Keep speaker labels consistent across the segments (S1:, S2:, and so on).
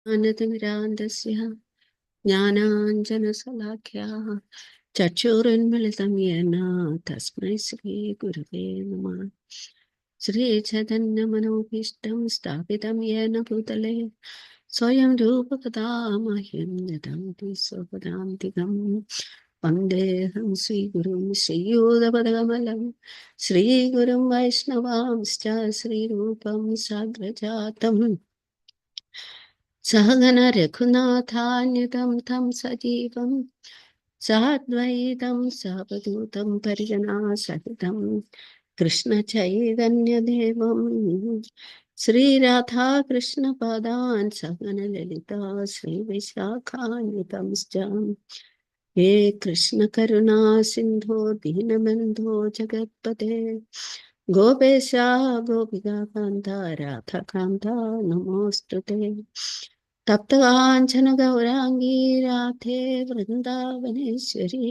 S1: ज्ञानतिमिरान्धस्य ज्ञानाञ्जनशलाख्याः चक्षुरुन्मिलितं येन तस्मै श्रीगुरवे नमः। श्रीचैतन्यमनोभीष्टं स्थापितं येन भूतले स्वयं रूपकथा मह्यं ददाति स्वपदान्तिकम्। वन्देऽहं श्रीगुरुं श्रीयुतपदकमलं श्रीगुरुं वैष्णवांश्च श्रीरूपं साग्रजातम् सहगण रघुनाथान्युतं तं सजीवं साद्वैतं सावधूतं परिजनासहितं कृष्णचैतन्यदेवं श्रीराधाकृष्णपादान् सहगण ललिता श्रीविशाखान्वितंश्च हे कृष्णकरुणा सिन्धो दीनबन्धो जगत्पते गोपेशा गोपिकान्ता राधाकान्ता नमोऽस्तुते। तप्तकाञ्चन गौराङ्गी राधे वृन्दावनेश्वरी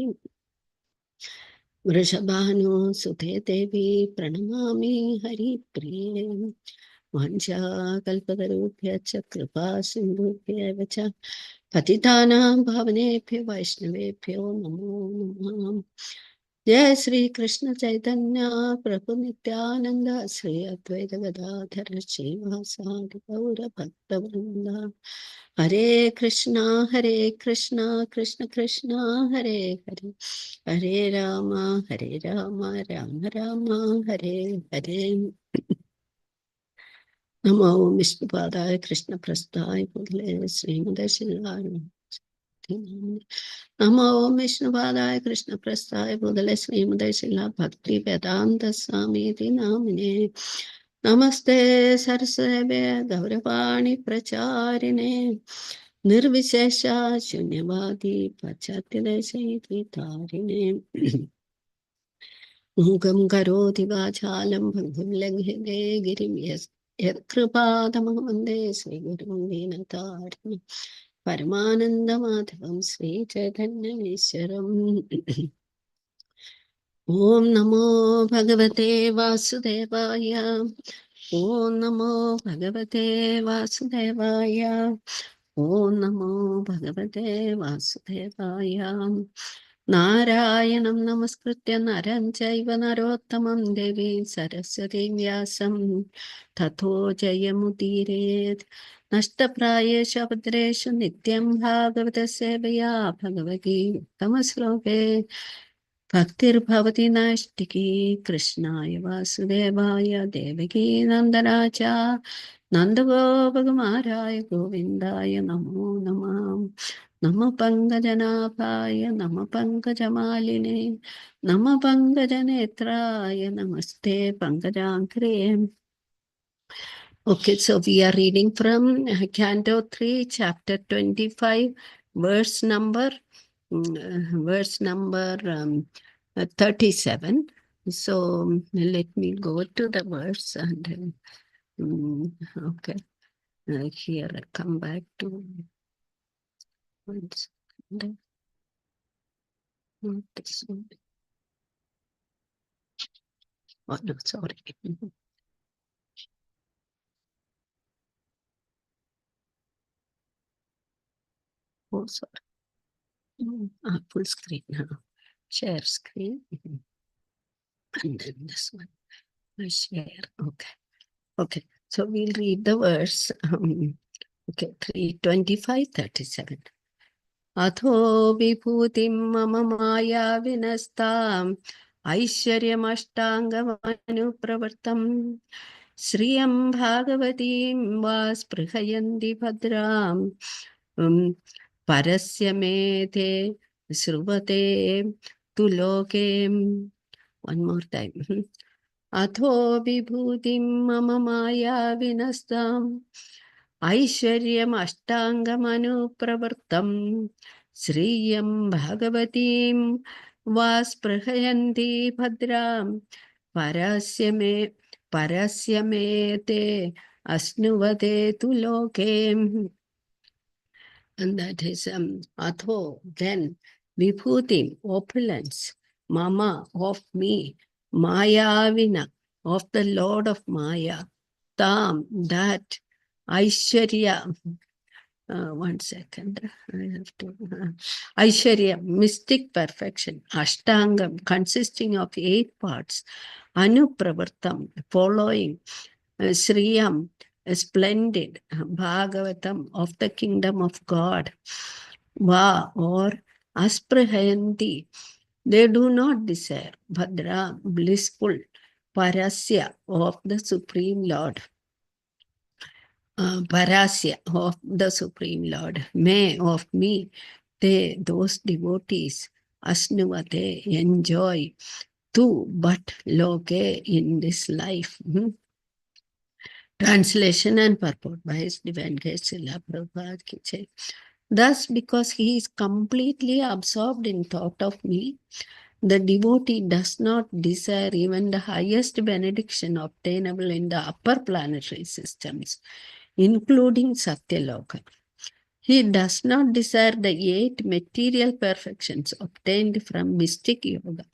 S1: वृषभानुसुते देवी प्रणमामि हरिप्रिये। वाञ्छाकल्पतरुभ्यश्च कृपा सिन्धुभ्येव च पतितानां पावनेभ्यो वैष्णवेभ्यो नमो नमः। जय श्री कृष्ण चैतन्य प्रभु नित्यानंद श्री अद्वैत गदाधर श्रीवासादि गौर भक्तवृंद। हरे कृष्णा कृष्ण कृष्ण हरे हरे, हरे राम राम राम हरे हरे। नमो विष्णुपादाय कृष्ण प्रस्थाय भूतले श्रीमते नमो विष्णुपादाय कृष्ण प्रस्थाय भूतले श्रीमते शिला भक्ति वेदांत स्वामी नामिने। नमस्ते सरस्वते गौरवाणी प्रचारिणे निर्विशेष शून्यवादी पाश्चात्यदेशैर्तारिणे। मूकं करोति वाचालं भङ्गुं लङ्घते गिरिं यत्कृपातमहं वन्दे श्रीगुरुं दीनतारिणं परमानन्दमाधवं श्रीचैतन्यमीश्वरम्। ॐ नमो भगवते वासुदेवाय, ॐ नमो भगवते वासुदेवाय, ॐ नमो भगवते वासुदेवाय। नारायणं नमस्कृत्य नरं चैव नरोत्तमं देवीं सरस्वतीं व्यासं ततो जयमुदीरयेत्। नष्टप्रायेषु अभद्रेषु नित्यं भागवतसेवया भगवतीतमश्लोके भक्तिर्भवति नैष्टिकी। कृष्णाय वासुदेवाय देवकी नन्दनाय नन्दगोपकुमाराय गोविन्दाय नमो नमः। नमः पङ्कजनाभाय नमः पङ्कजमालिने नमः पङ्कजनेत्राय नमस्ते पङ्कजाङ्घ्रे। Okay, so we are reading from Canto 3, chapter 25, verse number 37. So let me go to the verse and okay, here I come back to one second. Not this one. Oh no, sorry. Oh, sorry. Full screen now. Share screen. And then this one. Share. Okay. Okay. So we'll read the verse. Okay. 3:25-37. अथो विभूतिं मम माया विनस्ताम् ऐश्वर्यमष्टाङ्गमनुप्रवर्तम् श्रियं भागवतीं वा स्पृहयन्ति भद्राम् परस्य मे ते श्रुवते तु लोके। One more time. अथो विभूतिं मम माया विनस्ताम् ऐश्वर्यमष्टाङ्गमनुप्रवृत्तम् श्रियं भगवतीं वा स्पृहयन्ति भद्राम् परस्य मे ते अश्नुवते तु लोके। And that is atho, then vibhutim, opulence, mama, of me, mayavina, of the Lord of Maya, tam, that, aishwarya, One second. I have to. Aishwarya, mystic perfection. Ashtangam, consisting of 8 parts. Anupravartam, following. Sriyam, splendid. Bhagavatam, of the kingdom of God. Va, or Asprahayanti, they do not desire. Bhadra, blissful. Parasya, of the Supreme Lord. Parasya, of the Supreme Lord. May, of me. They, those devotees. Asnuvate, enjoy. Tu, but loke, in this life. Translation and purport by His Divine Grace Srila Prabhupada ki jai. Thus, because he is completely absorbed in thought of me, the devotee does not desire even the highest benediction obtainable in the upper planetary systems, including Satyaloka. He does not desire the 8 material perfections obtained from mystic yoga,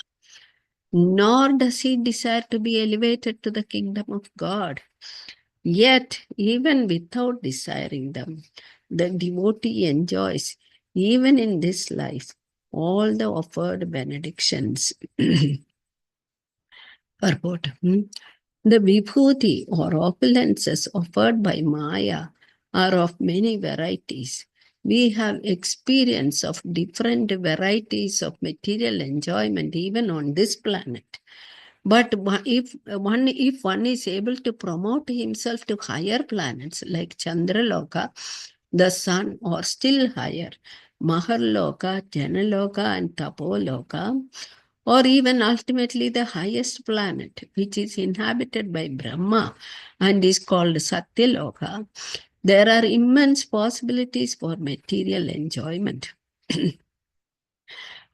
S1: nor does he desire to be elevated to the kingdom of God. Yet, even without desiring them, the devotee enjoys, even in this life, all the offered benedictions. Purport. The vibhuti or opulences offered by Maya are of many varieties. We have experience of different varieties of material enjoyment even on this planet. But if one is able to promote himself to higher planets like Chandraloka, the sun, or still higher, Maharloka, Janaloka, and Tapoloka, or even ultimately the highest planet, which is inhabited by Brahma and is called Satyaloka, there are immense possibilities for material enjoyment.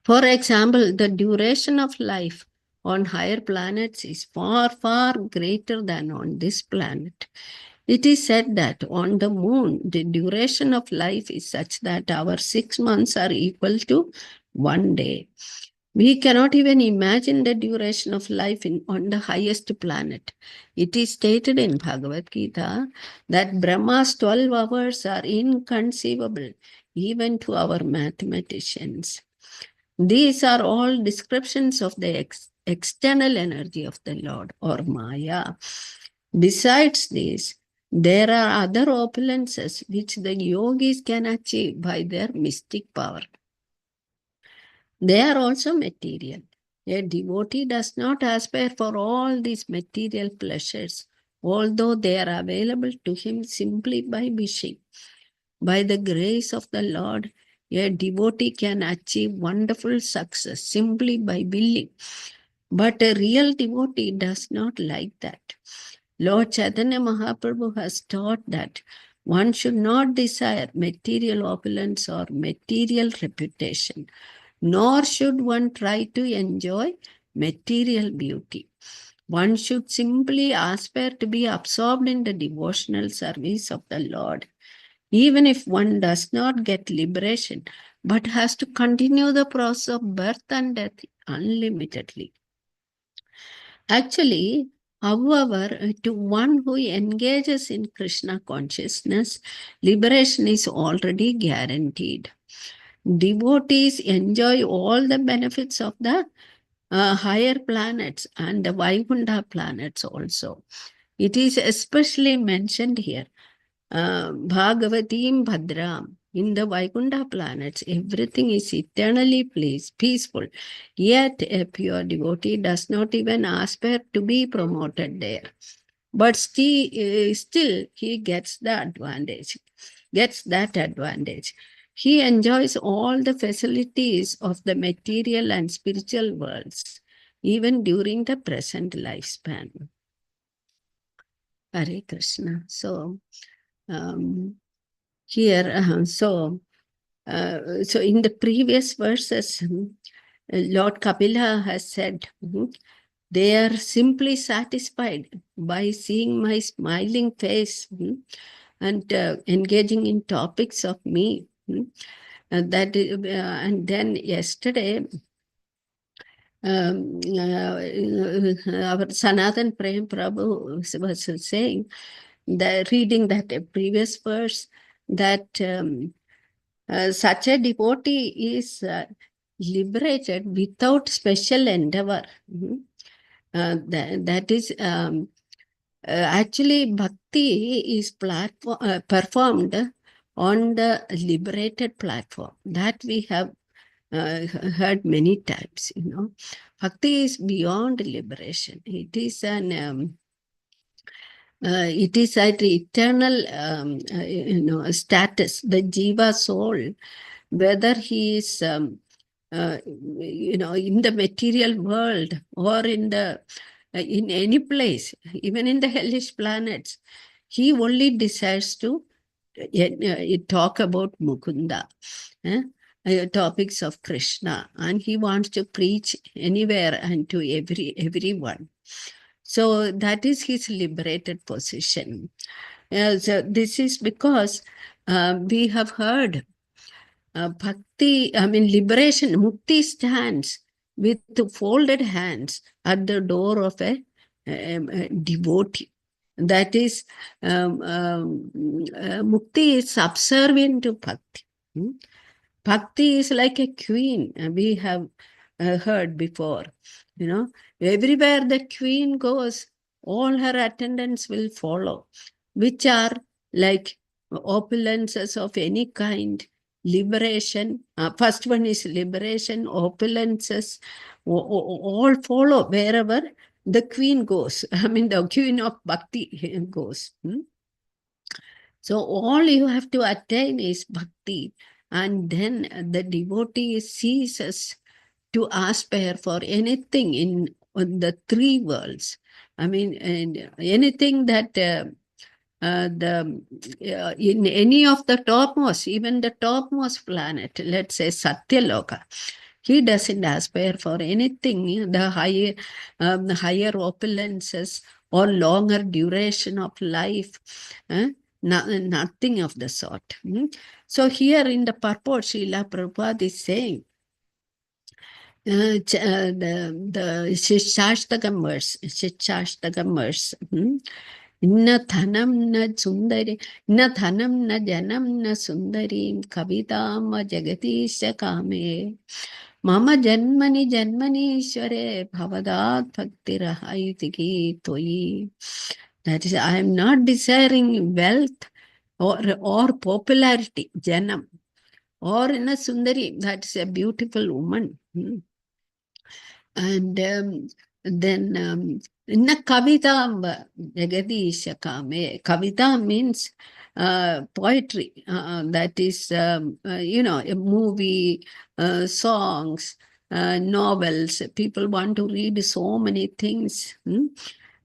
S1: For example, the duration of life on higher planets is far, far greater than on this planet. It is said that on the moon, the duration of life is such that our 6 months are equal to 1 day. We cannot even imagine the duration of life on the highest planet. It is stated in Bhagavad Gita that Brahma's 12 hours are inconceivable even to our mathematicians. These are all descriptions of the external energy of the Lord or Maya. Besides this, there are other opulences which the yogis can achieve by their mystic power. They are also material. A devotee does not aspire for all these material pleasures, although they are available to him simply by wishing. By the grace of the Lord, a devotee can achieve wonderful success simply by willing. But a real devotee does not like that. Lord Chaitanya Mahaprabhu has taught that one should not desire material opulence or material reputation, nor should one try to enjoy material beauty. One should simply aspire to be absorbed in the devotional service of the Lord, even if one does not get liberation, but has to continue the process of birth and death unlimitedly. Actually, however, to one who engages in Krishna consciousness, liberation is already guaranteed. Devotees enjoy all the benefits of the higher planets and the Vaikuntha planets also. It is especially mentioned here. Bhagavatim Bhadram. In the Vaikuntha planets, everything is eternally peaceful. Yet a pure devotee does not even aspire to be promoted there. But still he gets the advantage, gets that advantage. He enjoys all the facilities of the material and spiritual worlds, even during the present lifespan. Hare Krishna. So, here, so in the previous verses, Lord Kapila has said, they are simply satisfied by seeing my smiling face and engaging in topics of me. And then yesterday, our Sanatan Prem Prabhu was saying, reading that previous verse, that such a devotee is liberated without special endeavor. That is actually bhakti is performed on the liberated platform. That we have heard many times. Bhakti is beyond liberation. It is an it is at eternal status. The jiva soul, whether he is in the material world or in any place, even in the hellish planets, he only desires to talk about Mukunda, topics of Krishna, and he wants to preach anywhere and to everyone. So that is his liberated position. So this is because we have heard bhakti, liberation, mukti stands with folded hands at the door of a devotee. That is, mukti is subservient to bhakti. Bhakti is like a queen, we have heard before. Everywhere the queen goes, all her attendants will follow, which are like opulences of any kind, liberation. First one is liberation, opulences, all follow wherever the queen goes. The queen of bhakti goes. So all you have to attain is bhakti, and then the devotee ceases to aspire for anything in the three worlds. Anything that in any of the topmost, even the topmost planet, let's say Satyaloka, he doesn't aspire for anything, the higher opulences or longer duration of life, nothing of the sort. So here in the purport, Srila Prabhupada is saying, the Shishastakam verse, Inna thanam na sundari, inna thanam na janam na sundarim kavitama jagatisha kame. Mama janmani janmanishware bhavadat bhaktirahayutiki toyi. That is, I am not desiring wealth or popularity, janam, or in a sundari, that is a beautiful woman. And then in a kavita jagadisha kame, kavita means poetry, that is a movie, songs, novels. People want to read so many things.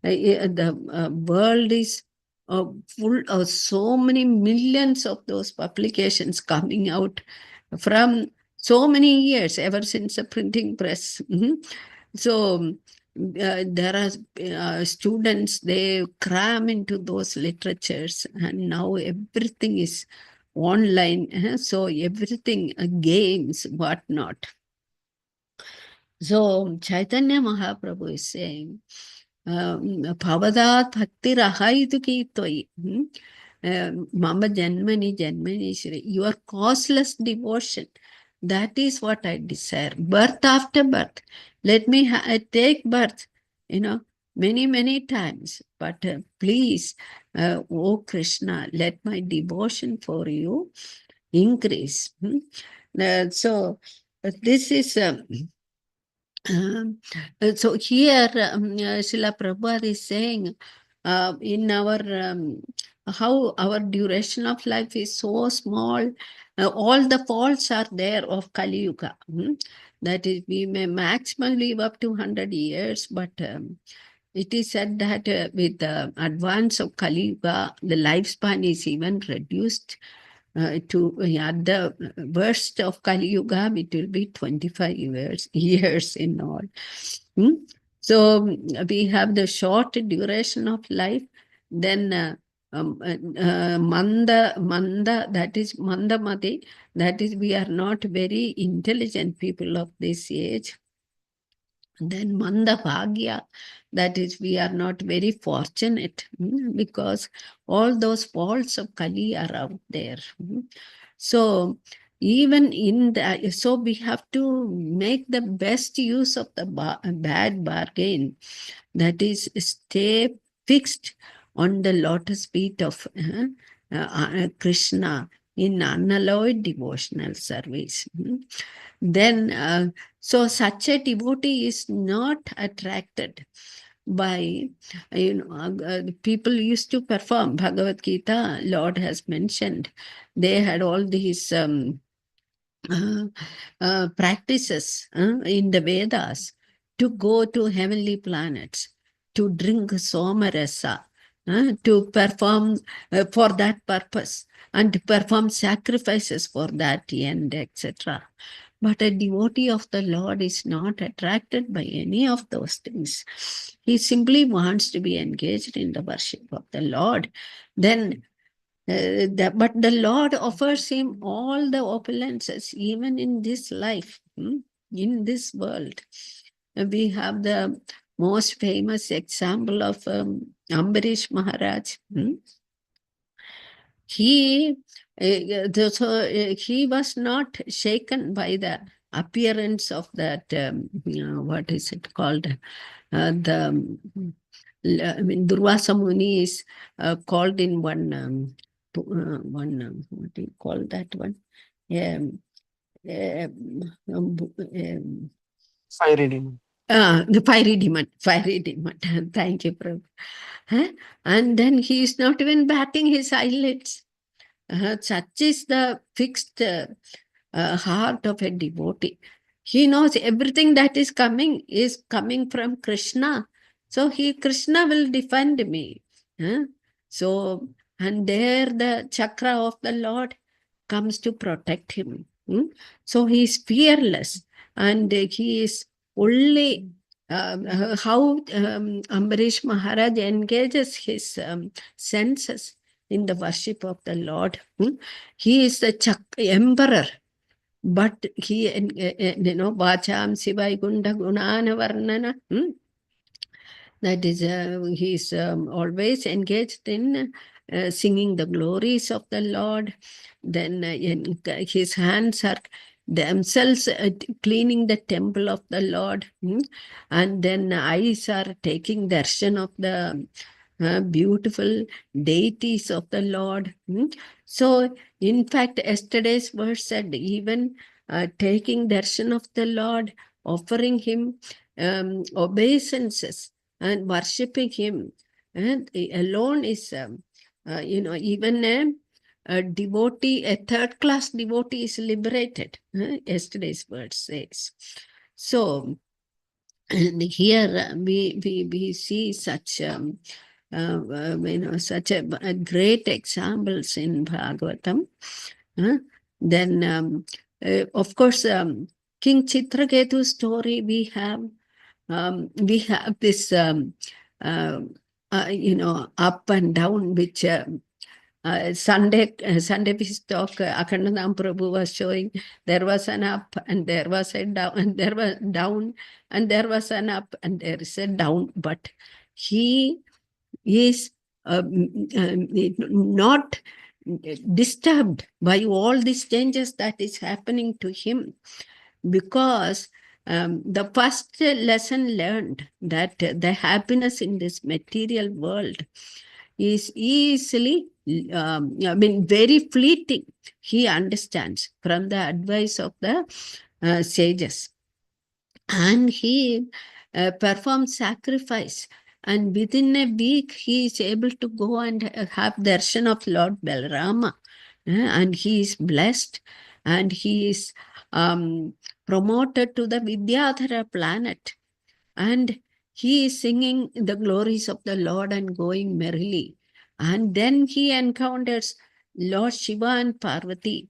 S1: The world is full of so many millions of those publications coming out from so many years, ever since the printing press. So there are students, they cram into those literatures, and now everything is online. So everything, games, whatnot. So Chaitanya Mahaprabhu is saying, Bhavadat bhakti rahayuki toyi. Mama janmani janmani shri. Your causeless devotion. That is what I desire. Birth after birth. Let me take birth, many, many times. But please, oh Krishna, let my devotion for you increase. So this is... so here, Srila Prabhupada is saying, in our how our duration of life is so small, all the faults are there of Kali Yuga. That is, we may maximum live up to 100 years, but it is said that with the advance of Kali Yuga, the lifespan is even reduced to at the worst of Kali Yuga, it will be 25 years in all. So we have the short duration of life, then manda, that is mandamati, that is we are not very intelligent people of this age. Then Manda Bhagya, that is, we are not very fortunate because all those faults of Kali are out there. So even in that, so we have to make the best use of the bad bargain, that is, stay fixed on the lotus feet of Krishna in unalloyed devotional service. Then, so such a devotee is not attracted by, people used to perform Bhagavad Gita. Lord has mentioned they had all these uh, practices in the Vedas to go to heavenly planets, to drink Somarasa, to perform for that purpose, and to perform sacrifices for that end, etc. But a devotee of the Lord is not attracted by any of those things. He simply wants to be engaged in the worship of the Lord. Then, but the Lord offers him all the opulences, even in this life, in this world. We have the most famous example of Ambarish Maharaj. He he was not shaken by the appearance of that, what is it called? Durvasa Muni is called in one, what do you call that one?
S2: Fiery demon.
S1: The fiery demon. Thank you, Prabhu. And then he is not even batting his eyelids. Such is the fixed heart of a devotee. He knows everything that is coming from Krishna. So Krishna will defend me. So, and there the chakra of the Lord comes to protect him. So he is fearless, and he is only how Ambarish Maharaj engages his senses in the worship of the Lord. He is the emperor, but he, Vacham Sivai Gunda Gunana Varnana. That is, he is always engaged in singing the glories of the Lord. Then his hands are themselves cleaning the temple of the Lord. And then eyes are taking darshan of the beautiful deities of the Lord. So, in fact, yesterday's verse said, even taking darshan of the Lord, offering him obeisances and worshipping him, and alone is, even a devotee, a third-class devotee is liberated. Yesterday's verse says. So, and here we see such such a great examples in Bhagavatam. Then, of course, King Chitraketu's story, we have this, up and down, which Sunday Peace Talk, Akhandanam Prabhu was showing. There was an up and there was a down, and there was down and there was an up and there is a down. But he is not disturbed by all these changes that is happening to him, because the first lesson learned, that the happiness in this material world is easily, very fleeting. He understands from the advice of the sages. And he performs sacrifice. And within a week, he is able to go and have darshan of Lord Balarama. And he is blessed. And he is promoted to the Vidyadhara planet. And he is singing the glories of the Lord and going merrily. And then he encounters Lord Shiva and Parvati.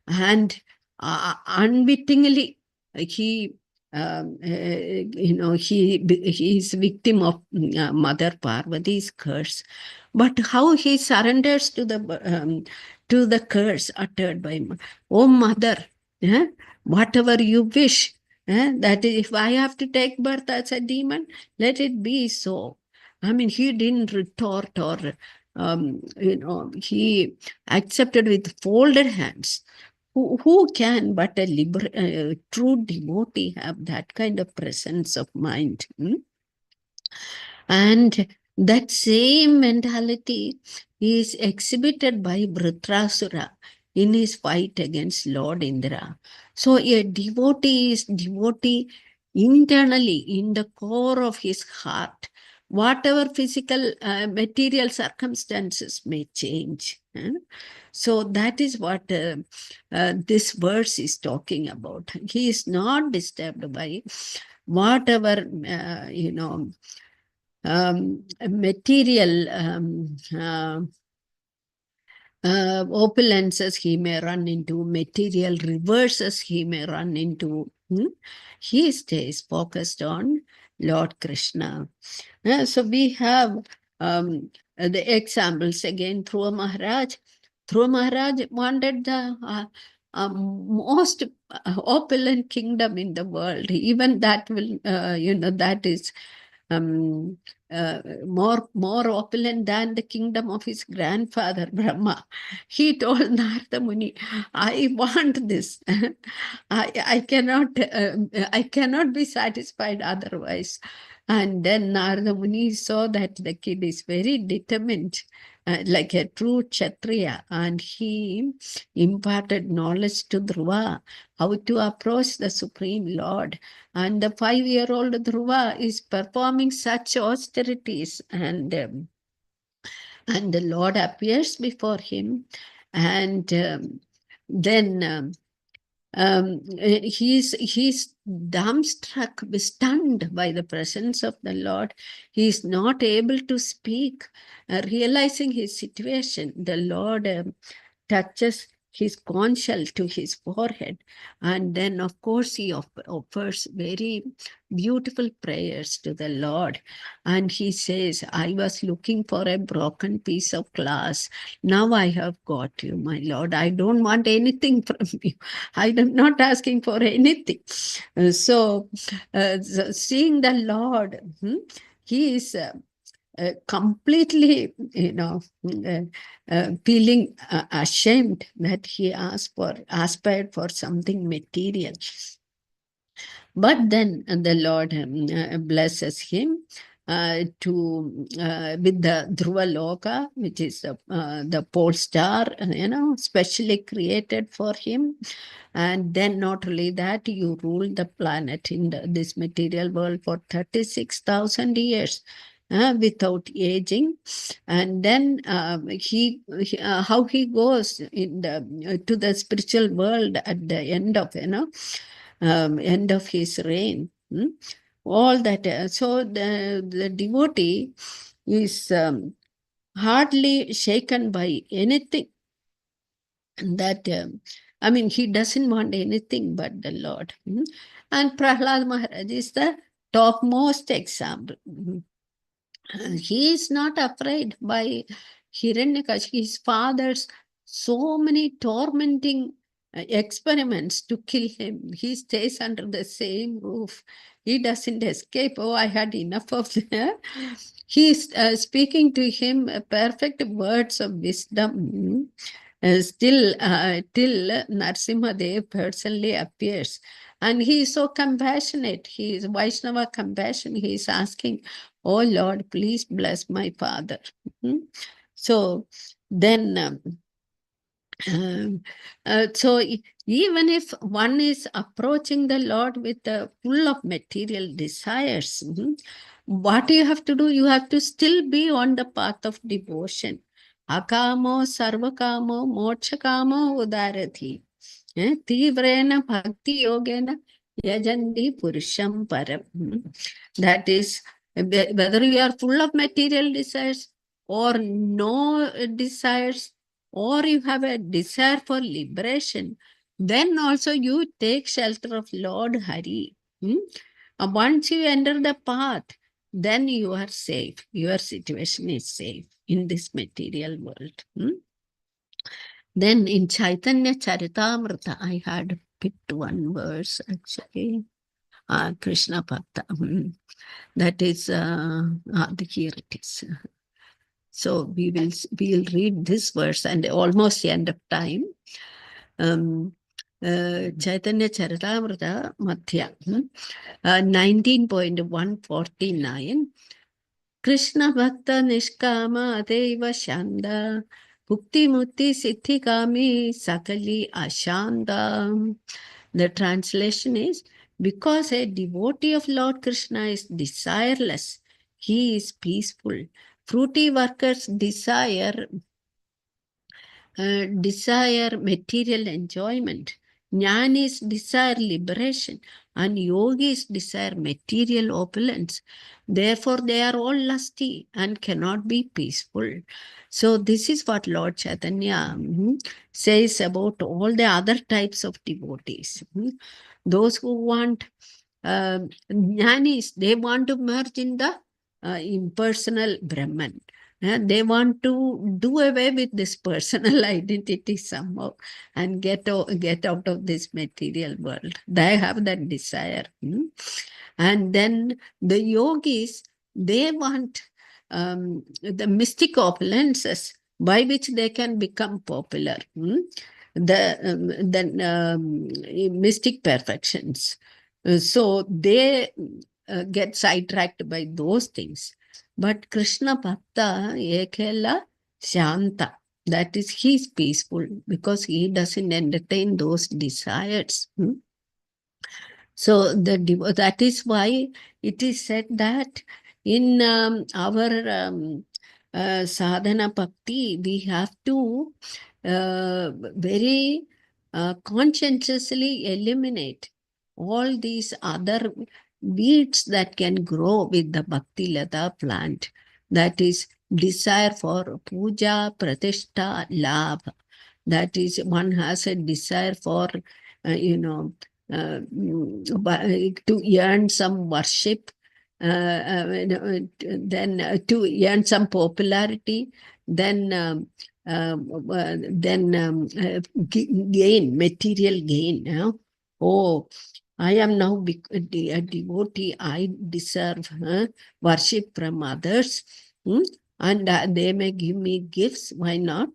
S1: And unwittingly, he he is victim of Mother Parvati's curse. But how he surrenders to the curse uttered by, "Oh Mother, whatever you wish, That if I have to take birth as a demon, let it be so. I mean, he didn't retort or, he accepted with folded hands. Who can but a true devotee have that kind of presence of mind? And that same mentality is exhibited by Vritrasura in his fight against Lord Indra. So a devotee is devotee internally in the core of his heart. Whatever physical, material circumstances may change. So that is what this verse is talking about. He is not disturbed by whatever, material opulences he may run into, material reverses he may run into. He stays focused on Lord Krishna. So we have the examples again. Dhruva Maharaj. Dhruva Maharaj wanted the most opulent kingdom in the world. Even that will, that is um, more opulent than the kingdom of his grandfather Brahma. He told Narada Muni, "I want this. I cannot be satisfied otherwise." And then Narada Muni saw that the kid is very determined, like a true Kshatriya, and he imparted knowledge to Dhruva how to approach the Supreme Lord. And the 5-year-old Dhruva is performing such austerities, and the Lord appears before him, and then he's dumbstruck, stunned by the presence of the Lord. He is not able to speak, realizing his situation. The Lord touches his conch shell to his forehead, and then of course he offers very beautiful prayers to the Lord, and he says, "I was looking for a broken piece of glass. Now I have got you, my Lord. I don't want anything from you. I am not asking for anything." So seeing the Lord, he is completely, feeling ashamed that he aspired for something material. But then the Lord blesses him with the Dhruva Loka, which is the pole star, specially created for him. And then not only that, you rule the planet in this material world for 36,000 years. Without aging, and then how he goes in the to the spiritual world at the end of end of his reign. All that. So the devotee is hardly shaken by anything. That I mean, he doesn't want anything but the Lord. And Prahlad Maharaj is the topmost example. He is not afraid by Hiranyakashipu, his father's so many tormenting experiments to kill him. He stays under the same roof. He doesn't escape. Oh, I had enough of that. He's speaking to him perfect words of wisdom. Still, till Narsimhadev personally appears. And he is so compassionate. He is Vaishnava compassion. He is asking, "Oh Lord, please bless my father." So then, so even if one is approaching the Lord with full of material desires, what you have to do, you have to still be on the path of devotion. Akamo sarvakamo mokshakamo udarati. Tivrena bhakti yogena yajandi purusham param. That is, whether you are full of material desires or no desires, or you have a desire for liberation, then also you take shelter of Lord Hari. Once you enter the path, then you are safe. Your situation is safe in this material world. Then in Chaitanya Charitamrita, I had picked one verse actually. Krishna Bhakta. That is, here it is. So we'll read this verse and almost the end of time. Chaitanya Charitamrita Madhya, 19.149. Krishna Bhakta Nishkama Adeva Shanda Bhukti Mukti Siddhi Kami Sakali Ashanda. The translation is, because a devotee of Lord Krishna is desireless, he is peaceful. Fruity workers desire material enjoyment. Jnanis desire liberation, and yogis desire material opulence. Therefore, they are all lusty and cannot be peaceful. So, this is what Lord Chaitanya says about all the other types of devotees. Those who want jnanis, they want to merge in the impersonal Brahman. They want to do away with this personal identity somehow and get out of this material world. They have that desire. And then the yogis, they want the mystic opulences by which they can become popular. The mystic perfections. So they get sidetracked by those things. But Krishna Bhakta Ekela Shanta, that is, he is peaceful because he doesn't entertain those desires. So that is why it is said that in our sadhana bhakti, we have to very conscientiously eliminate all these other weeds that can grow with the bhakti lata plant. That is desire for puja, pratishtha, labha. That is, one has a desire for, to earn some worship, then to earn some popularity, then gain, material gain. Oh, I am now a devotee. I deserve worship from others, and they may give me gifts. Why not?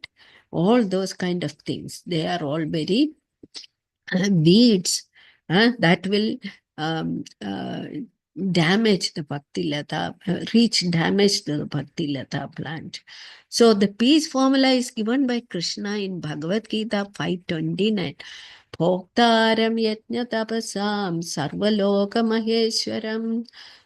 S1: All those kind of things. They are all very weeds that will damage the Bhakti Lata, damage the Bhakti Lata plant. So the peace formula is given by Krishna in Bhagavad Gita 5:29. Bhoktaram yajna tapasam sarvaloka maheshwaram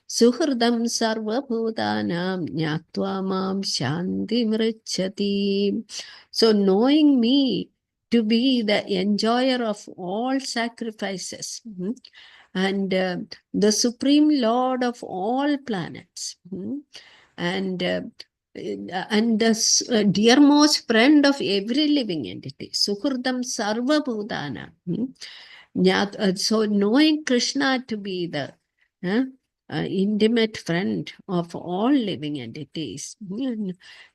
S1: suhrdam sarvabhutanam jnatva mam shanti mrichati. So knowing me to be the enjoyer of all sacrifices and the supreme lord of all planets and the dearmost friend of every living entity, Suhurdam Sarva Bhutana. So knowing Krishna to be the intimate friend of all living entities,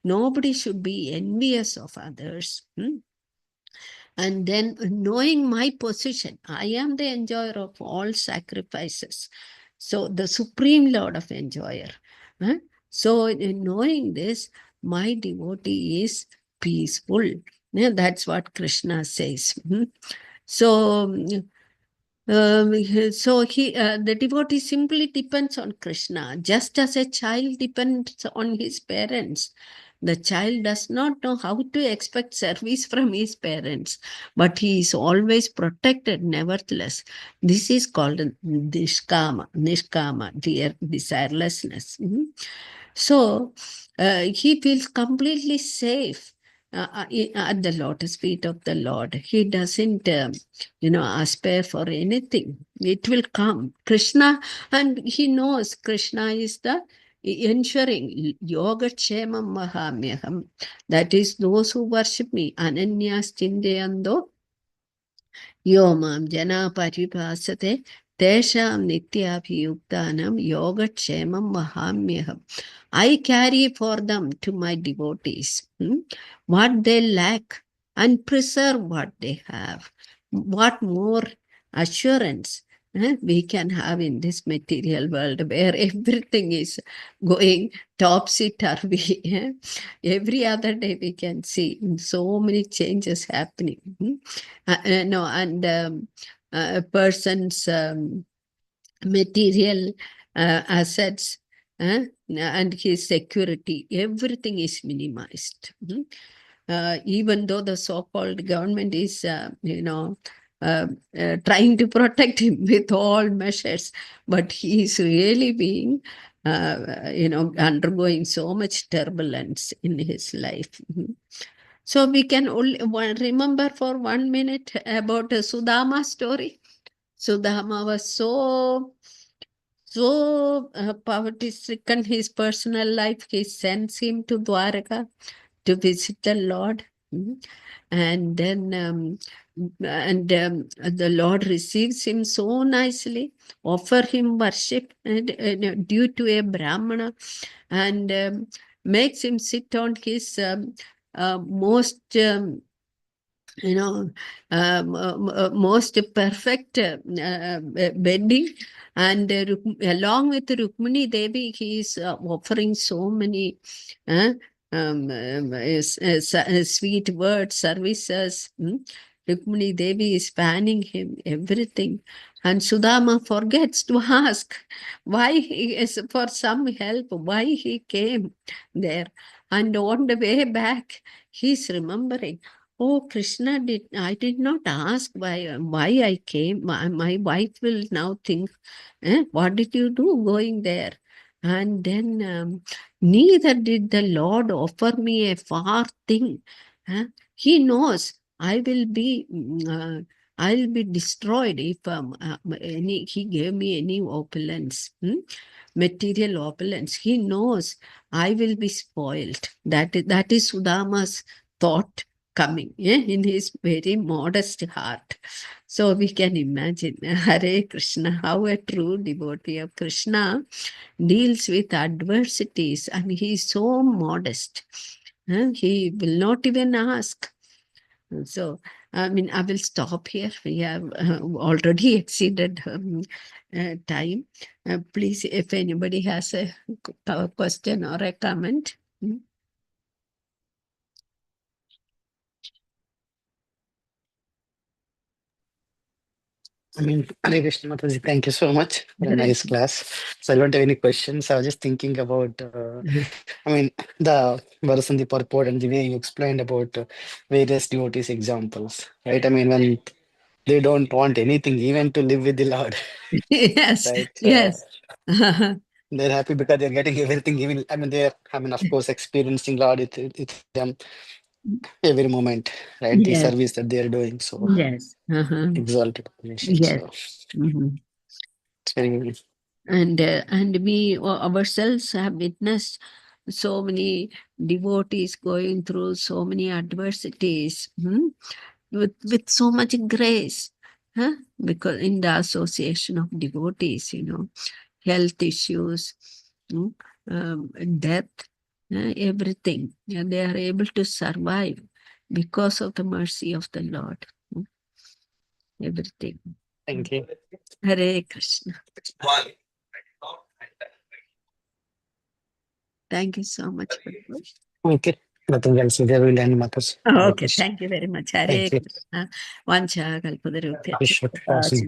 S1: nobody should be envious of others. And then knowing my position, I am the enjoyer of all sacrifices. So the supreme Lord of enjoyer. So in knowing this, my devotee is peaceful. That's what Krishna says. So the devotee simply depends on Krishna, just as a child depends on his parents. The child does not know how to expect service from his parents, but he is always protected nevertheless. This is called nishkama, desirelessness. So he feels completely safe at the lotus feet of the Lord. He doesn't, aspire for anything. It will come. Krishna, and he knows Krishna is the ensuring yoga kshemam mahamyaham. That is, those who worship me, ananyas chindayando yomam jana paripasate tesham nityabhiyuktanam yoga kshemam mahamyaham. I carry for them, to my devotees, what they lack and preserve what they have. What more assurance we can have in this material world where everything is going topsy-turvy. Every other day we can see so many changes happening. No, and a person's material assets and his security, everything is minimized. Even though the so-called government is, trying to protect him with all measures, but he is really being, undergoing so much turbulence in his life. So we can only remember for 1 minute about Sudama story. Sudama was so poverty-stricken his personal life. He sends him to Dwaraka to visit the Lord. And then the Lord receives him so nicely, offer him worship due to a Brahmana, and makes him sit on his most most perfect bedding, and along with Rukmini Devi, he is offering so many sweet words, services. Rukmini Devi is fanning him, everything. And Sudama forgets to ask why he is for some help, why he came there. And on the way back, he's remembering, oh, Krishna, I did not ask why I came. My wife will now think, what did you do going there? And then neither did the Lord offer me a far thing. He knows I will be, I'll be destroyed if he gave me any opulence, material opulence. He knows I will be spoiled. That is Sudama's thought coming in his very modest heart. So we can imagine Hare Krishna, how a true devotee of Krishna deals with adversities, and he is so modest. He will not even ask. So, I mean, I will stop here. We have already exceeded time. Please, if anybody has a question or a comment.
S2: I mean, Hare Krishna Mataji, thank you so much for a nice class. So I don't have any questions. I was just thinking about, I mean, the verse in the purport and the way you explained about various devotees examples, right? I mean, when they don't want anything, even to live with the Lord,
S1: Yes,
S2: right?
S1: yes.
S2: They're happy because they're getting everything. Even, I mean, they're, I mean, of course, experiencing Lord with them every moment, right? The
S1: Yes,
S2: service that they're doing. So
S1: yes.
S2: exalted position.
S1: Yes.
S2: So it's very
S1: And we ourselves have witnessed so many devotees going through so many adversities with so much grace, because in the association of devotees, health issues, hmm, death, everything. And they are able to survive because of the mercy of the Lord. Everything.
S2: thank you.
S1: Hare Krishna. Thank you so much.
S2: Okay. Nothing else. There will end matters.
S1: Okay, thank you very much. Hare
S2: Thank you.
S1: Krishna. Vancha kalpatarubhyascha.
S2: Appreciate it. Awesome.